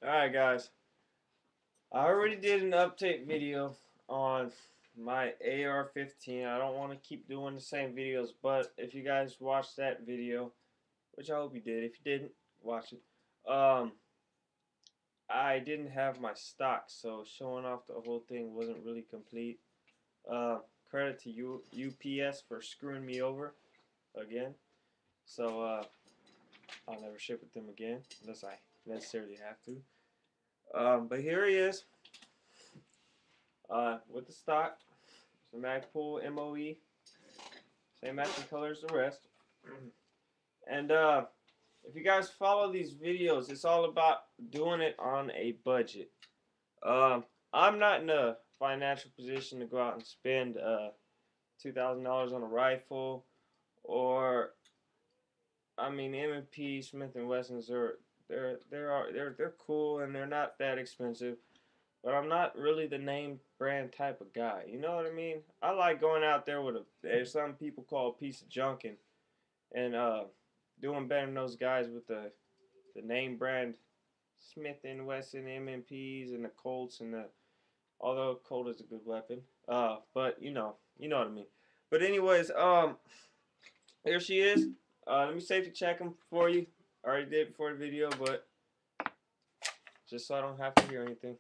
Alright guys, I already did an update video on my AR-15. I don't want to keep doing the same videos, but if you guys watched that video, which I hope you did, if you didn't, watch it. I didn't have my stock, so showing off the whole thing wasn't really complete. Uh, Credit to UPS for screwing me over again. So I'll never ship with them again unless I necessarily have to. But here he is. With the stock, it's the Magpul MOE, same matching colors as the rest. And if you guys follow these videos, it's all about doing it on a budget. I'm not in a financial position to go out and spend $2,000 on a rifle, or I mean M&P Smith and Wessons are they're cool and they're not that expensive. But I'm not really the name brand type of guy. You know what I mean? I like going out there with there's some people call a piece of junk and doing better than those guys with the name brand Smith and Wesson M&Ps and the Colts and the although Colt is a good weapon. But you know what I mean. But anyways, here she is. Let me safety check them for you. I already did before the video, but just so I don't have to hear anything.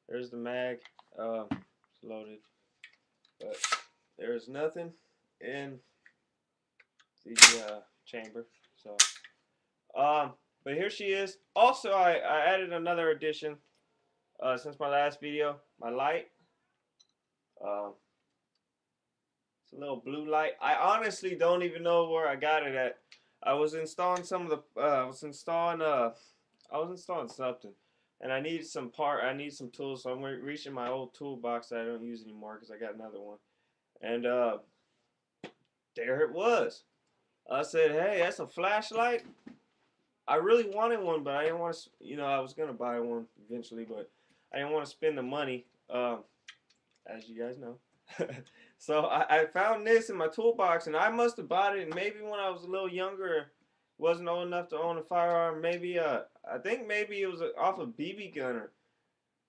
There's the mag. It's loaded, but there is nothing in the chamber. So, but here she is. Also, I added another addition since my last video. My light. Um, it's a little blue light. I honestly don't even know where I got it at. I was installing some of the. I was installing something. And I need some tools, so I'm reaching my old toolbox that I don't use anymore because I got another one. And there it was. I said, "Hey, that's a flashlight." I really wanted one, but I didn't want to. I was gonna buy one eventually, but I didn't want to spend the money, as you guys know. So I found this in my toolbox, and I must have bought it maybe when I was a little younger. Wasn't old enough to own a firearm. Maybe I think maybe it was off a BB gun or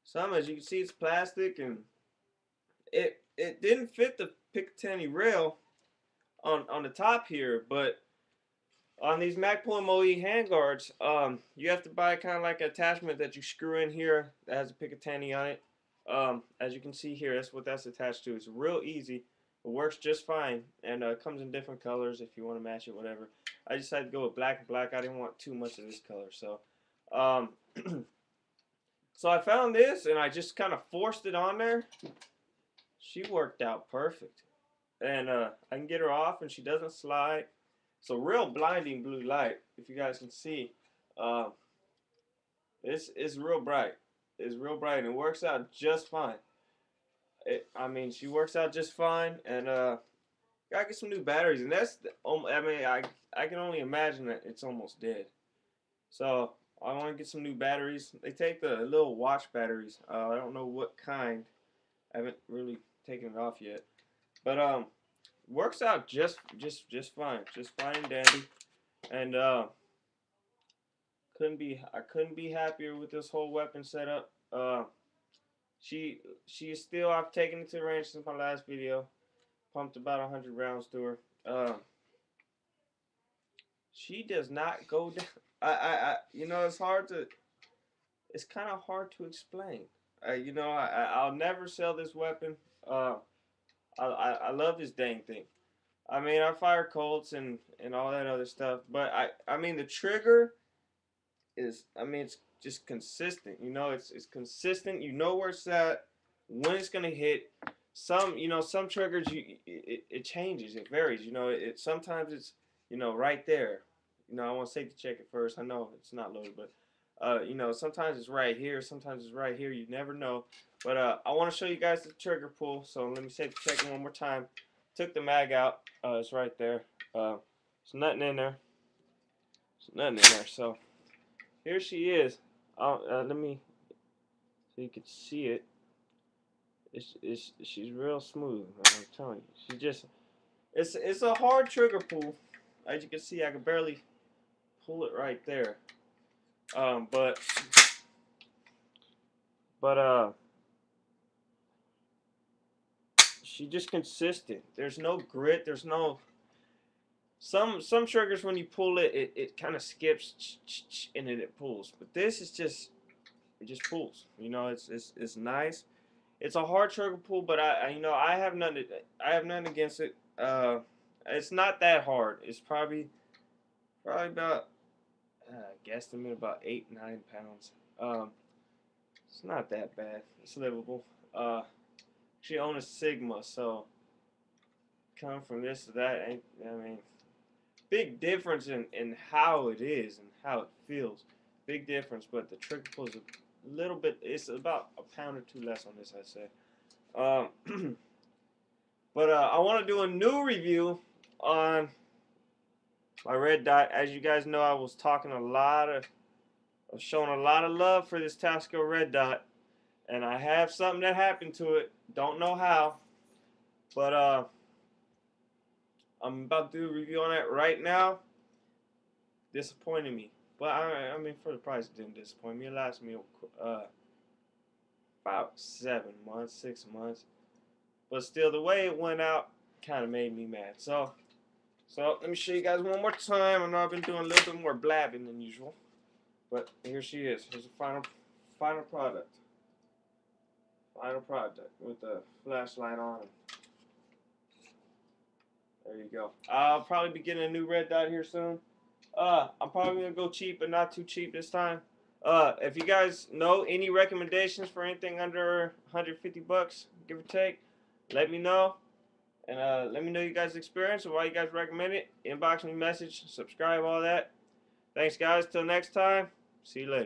some. As you can see, it's plastic, and it didn't fit the Picatinny rail on the top here, but on these Magpul MOE handguards, you have to buy kind of like an attachment that you screw in here that has a Picatinny on it. As you can see here, that's what that's attached to. It's real easy. It works just fine, and comes in different colors if you want to match it, whatever. I decided to go with black and black. I didn't want too much of this color, so so I found this, and I just kind of forced it on there. She worked out perfect, and I can get her off, and she doesn't slide. It's a real blinding blue light, if you guys can see. It's real bright. It's real bright, and it works out just fine. I mean, she works out just fine, and gotta get some new batteries, and that's I mean, I can only imagine that it's almost dead. So I want to get some new batteries. They take the little watch batteries. I don't know what kind. I haven't really taken it off yet, but works out just fine, just fine and dandy. And I couldn't be happier with this whole weapon setup. She's still, I've taken it to the range since my last video. Pumped about 100 rounds to her. She does not go down. It's kind of hard to explain. I'll never sell this weapon. I love this dang thing. I mean, I fire Colts and all that other stuff, but I mean the trigger it's just consistent. It's consistent. You know where it's at, when it's gonna hit. Some triggers it changes. It varies. It sometimes it's right there. I want to safety check it first. I know it's not loaded, but sometimes it's right here. Sometimes it's right here. You never know. But I want to show you guys the trigger pull. So let me safety check it one more time. Took the mag out. It's right there. There's nothing in there. There's nothing in there. So here she is. Let me so you can see it. She's real smooth. I'm telling you. It's a hard trigger pull. As you can see, I can barely pull it right there. But But she just consistent. There's no grit. There's no some triggers when you pull it, it kind of skips and then it pulls. But this is just it just pulls. You know, it's nice. It's a hard trigger pull, but I have nothing against it. It's not that hard. It's probably about guesstimate about 8-9 pounds. It's not that bad. It's livable. She own a Sigma, so come from this to that. I mean, big difference in how it is and how it feels. Big difference, but the trigger pull is a little bit. It's about a pound or two less on this, I'd say. But I want to do a new review on my red dot. As you guys know, I was showing a lot of love for this Tasco red dot, and I have something that happened to it. Don't know how, but I'm about to do a review on that right now. Disappointed me, but I mean for the price it didn't disappoint me. It lasted me about 7 months, 6 months, but still the way it went out kind of made me mad. So let me show you guys one more time. I know I've been doing a little bit more blabbing than usual, but here she is. Here's the final product. Final product with the flashlight on. There you go. I'll probably be getting a new red dot here soon. I'm probably gonna go cheap, but not too cheap this time. If you guys know any recommendations for anything under 150 bucks, give or take, let me know. And let me know you guys' experience and why you guys recommend it. Inbox me, message, subscribe, all that. Thanks, guys. Till next time. See you later.